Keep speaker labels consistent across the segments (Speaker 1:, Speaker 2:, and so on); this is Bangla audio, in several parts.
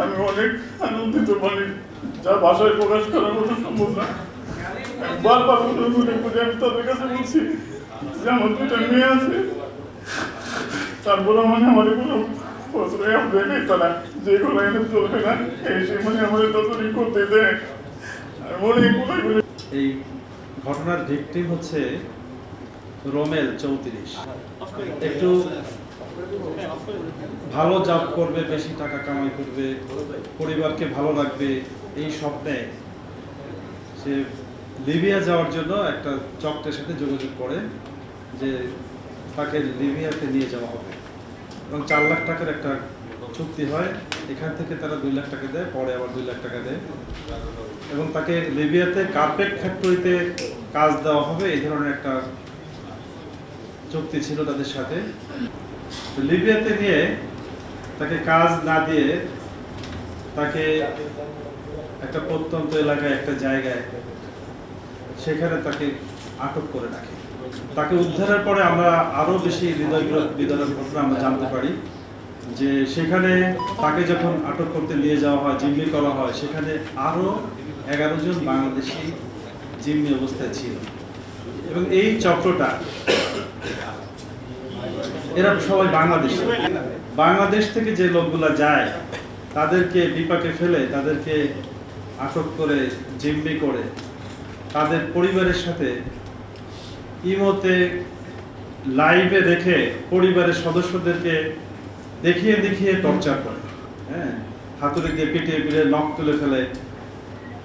Speaker 1: আমি অনেক আনন্দিত, মানে যা ভাষায় প্রকাশ করার মতো সম্ভব না। বারবার মনে মনে করে আমি তাদের কাছে বলছি যে আমার দুটা মেয়ে আছে, তারপরে মানে আমার কোনো প্রশ্রয় দেয় তারা, যেগুলো এনে চলবে না সেই মানে আমাদের ততদিন করতে দেয়। আর মনে করে
Speaker 2: এই ঘটনার ভিকটিম হচ্ছে রোমেল 34। একটু ভালো জব করবে, বেশি টাকা কামাই করবে, পরিবারকে ভালো রাখবে, এই স্বপ্নে সে লিবিয়া যাওয়ার জন্য একটা চক্রের সাথে যোগাযোগ করে যে তাকে লিবিয়াতে নিয়ে যাওয়া হবে এবং 4 লাখ টাকার একটা চুক্তি হয়। এখান থেকে তারা 2 লাখ টাকা দেয়, পরে আবার 2 লাখ টাকা দেয় এবং তাকে লিবিয়াতে কার্পেট ফ্যাক্টরিতে কাজ দেওয়া হবে, এই ধরনের একটা চুক্তি ছিল তাদের সাথে। লিবিয়াতে নিয়ে তাকে কাজ না দিয়ে তাকে একটা প্রত্যন্ত এলাকায় একটা জায়গায় সেখানে তাকে আটক করে রাখে। তাকে উদ্ধারের পরে আমরা আরো বেশি হৃদয় বিদারক ঘটনা আমরা জানতে পারি যে সেখানে তাকে যখন আটক করতে নিয়ে যাওয়া হয়, জিম্মি করা হয়, সেখানে আরো 11 জন বাংলাদেশি জিম্মি অবস্থায় ছিল এবং এই চক্রটা এরা সবাই বাংলাদেশ থেকে যে লোকগুলা যায় তাদেরকে বিপাকে ফেলে, তাদেরকে আটক করে জিম্মি করে তাদের পরিবারের সাথে ইমোতে লাইভে দেখে পরিবারের সদস্যদেরকে দেখিয়ে দেখিয়ে টর্চার করে। হ্যাঁ, হাতুড়ি দিয়ে পিটিয়ে পিটিয়ে নখ তুলে ফেলে,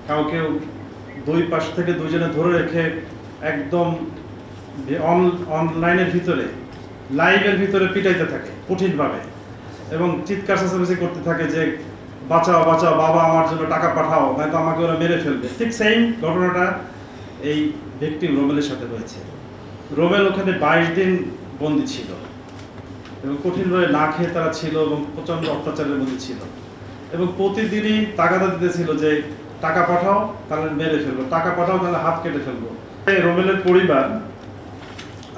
Speaker 2: কাউকে 2 পাশ থেকে 2 জনে ধরে রেখে একদম অনলাইনের ভিতরে লাইভের ভিতরে পিটাইতে থাকে কঠিনভাবে এবং চিৎকার চেঁচামেচি করতে থাকে যে বাঁচাও বাঁচাও, বাবা আমার জন্য টাকা পাঠাও, নয়তো আমাকে ওরা মেরে ফেলবে। ঠিক সেম ঘটনাটা এই ভিকটিম রোমেলের সাথে হয়েছে। রোমেল ওখানে 22 দিন বন্দী ছিল এবং কঠিনভাবে না খেয়ে তারা ছিল এবং প্রচণ্ড অত্যাচারের মধ্যে ছিল এবং প্রতিদিনই তাগাদা দিতেছিল যে টাকা পাঠাও তাহলে মেরে ফেলবো, টাকা পাঠাও তাহলে হাত কেটে ফেলবো। রোমেলের পরিবার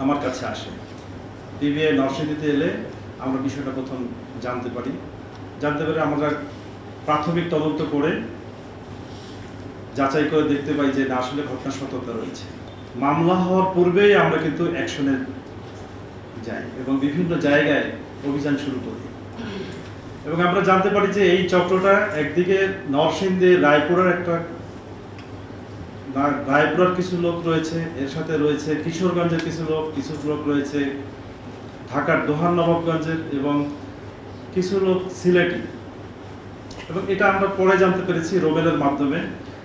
Speaker 2: আমার কাছে আসে, টিভিএ নরসিংদীতে এলে আমরা বিষয়টা প্রথম জানতে পারি। আমরা প্রাথমিক তদন্ত করে যাচাই করে দেখতে পাই যে না, আসলে ঘটনার সত্যতা রয়েছে। মামলা হওয়ার পূর্বেই আমরা কিন্তু অ্যাকশনে যাই এবং বিভিন্ন জায়গায় অভিযান শুরু করি এবং আমরা জানতে পারি যে এই চক্রটা একদিকে নরসিংদী রায়পুরার কিছু লোক রয়েছে, এর সাথে রয়েছে কিশোরগঞ্জের কিছু লোক রয়েছে, ঢাকার দোহার নবাবগঞ্জের এবং কিছু লোক সিলেটি। এবং এটা আমরা পরে জানতে পেরেছি রোমেলের মাধ্যমে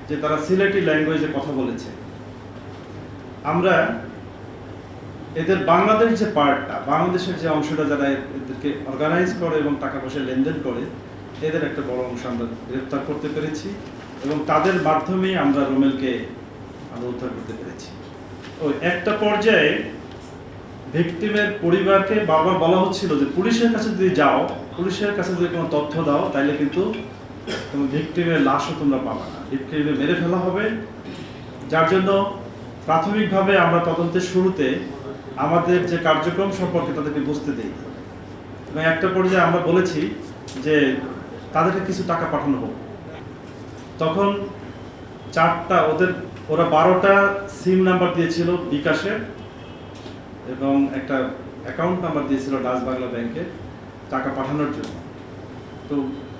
Speaker 2: যে তারা সিলেটি ল্যাঙ্গুয়েজে কথা বলেছে। আমরা এদের বাংলাদেশ যে পার্টটা, বাংলাদেশের যে অংশটা যারা এদেরকে অর্গানাইজ করে এবং টাকা পয়সা লেনদেন করে, এদের একটা বড় অংশ আমরা গ্রেপ্তার করতে পেরেছি এবং তাদের মাধ্যমেই আমরা রোমেলকে উদ্ধার করতে পেরেছি। ওই একটা পর্যায়ে ভিকটিমের পরিবারকে বারবার বলা হচ্ছিল যে পুলিশের কাছে যদি যাও, পুলিশের কাছে যদি কোনো তথ্য দাও, তাইলে কিন্তু তোমার ভিকটিমের লাশও তোমরা পাবে না, ভিকটিমে মেরে ফেলা হবে। যার জন্য প্রাথমিকভাবে আমরা তদন্তের শুরুতে আমাদের যে কার্যক্রম সম্পর্কে তাদেরকে বুঝতে দিই এবং একটা পর্যায়ে আমরা বলেছি যে তাদেরকে কিছু টাকা পাঠানো হোক। তখন ওরা 12টা সিম নাম্বার দিয়েছিল বিকাশের এবং একটা অ্যাকাউন্ট নাম্বার দিয়েছিল ডাচ বাংলা ব্যাংকে টাকা পাঠানোর জন্য। তো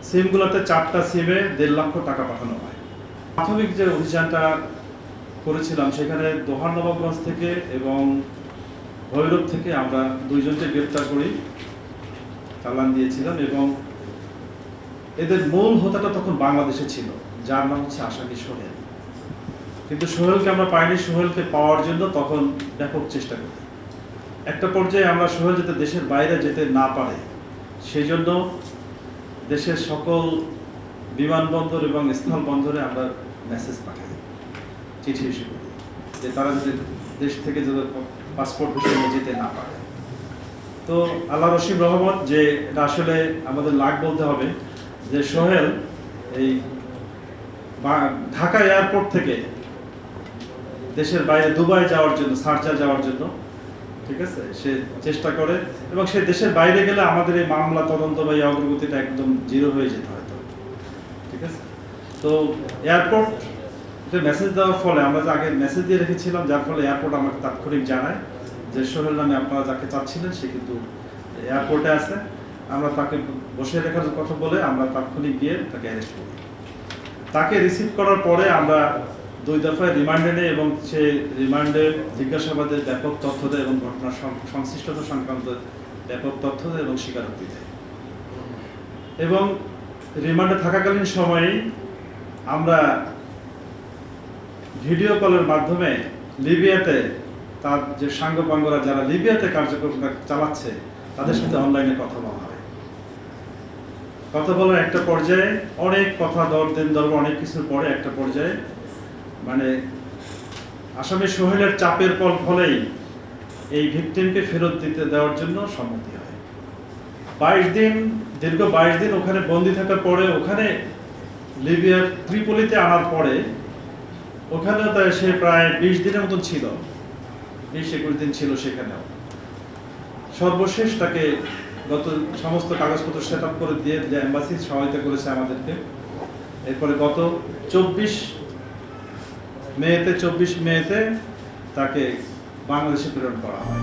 Speaker 2: সিমগুলোতে 4টা সিমে 1.5 লক্ষ টাকা পাঠানো হয়। প্রাথমিক যে অভিযানটা করেছিলাম সেখানে দোহার নবাবগঞ্জ থেকে এবং ভৈরব থেকে আমরা 2 জনকে গ্রেপ্তার করি, চালান দিয়েছিলাম এবং এদের মূল হোতাটা তখন বাংলাদেশে ছিল, যার নাম হচ্ছে আসামি সোহেল। কিন্তু সোহেলকে আমরা পাইনি। সোহেলকে পাওয়ার জন্য তখন ব্যাপক চেষ্টা করি। একটা পর্যায়ে আমরা সোহেল যাতে দেশের বাইরে যেতে না পারে সেই জন্য দেশের সকল বিমানবন্দর এবং স্থলবন্দরে আমরা মেসেজ পাঠাই, চিঠি ইস্যু করি যে তারা যদি দেশ থেকে যদি পাসপোর্ট হিসেবে যেতে না পারে। তো আল্লাহ রশিদ রহমত যে এটা আসলে আমাদের লাখ বলতে হবে যে সোহেল এই ঢাকা এয়ারপোর্ট থেকে দেশের বাইরে দুবাই যাওয়ার জন্য, শারজা যাওয়ার জন্য, ঠিক আছে, সে চেষ্টা করে এবং সে দেশের বাইরে গেলে আমাদের এই মামলা তদন্ত বা এই অগ্রগতিটা একদম জিরো হয়ে যেতে হয়তো। ঠিক আছে। তো এয়ারপোর্ট মেসেজ দেওয়ার ফলে আমরা যে আগে মেসেজ দিয়ে রেখেছিলাম, যার ফলে এয়ারপোর্ট আমাকে তাৎক্ষণিক জানায় যে সোহেল নামে আপনারা যাকে চাচ্ছিলেন সে কিন্তু এয়ারপোর্টে আছে। আমরা তাকে বসে রাখার কথা বলে আমরা তাৎক্ষণিক গিয়ে তাকে অ্যারেস্ট করি। তাকে রিসিভ করার পরে আমরা 2 দফায় রিমান্ডে নেই এবং সে রিমান্ডে জিজ্ঞাসাবাদের ব্যাপক তথ্য দেয় এবং ঘটনার সংশ্লিষ্টতা সংক্রান্ত ব্যাপক তথ্য দেয় এবং স্বীকারোক্তি দেয়। এবং রিমান্ডে থাকাকালীন সময়ে আমরা ভিডিও কলের মাধ্যমে লিবিয়াতে তার যে সাঙ্গপাঙ্গরা যারা লিবিয়াতে কার্যক্রম চালাচ্ছে তাদের সাথে অনলাইনে কথা বলা হয়। কথা বলার একটা পর্যায়ে অনেক কথা দিন দর অনেক কিছুর পরে একটা পর্যায়ে মানে আসামি সোহেলের চাপের ফলেই এই ভিকটিমকে ফেরত দিতে দেওয়ার জন্য সম্মতি হয়। 22 দিন দীর্ঘ 22 দিন ওখানে বন্দি থাকার পরে ওখানে লিবিয়ার ত্রিপোলিতে আনার পরে ওখানেও তাই সে প্রায় 20 দিনের মতন ছিল, 20-21 দিন ছিল সেখানেও। সর্বশেষ তাকে গত সমস্ত কাগজপত্র সেট আপ করে দিয়ে যে এম্বাসি সহায়তা করেছে আমাদেরকে। এরপরে গত 24 মেতে তাকে বাংলাদেশে প্রেরণ করা হয়।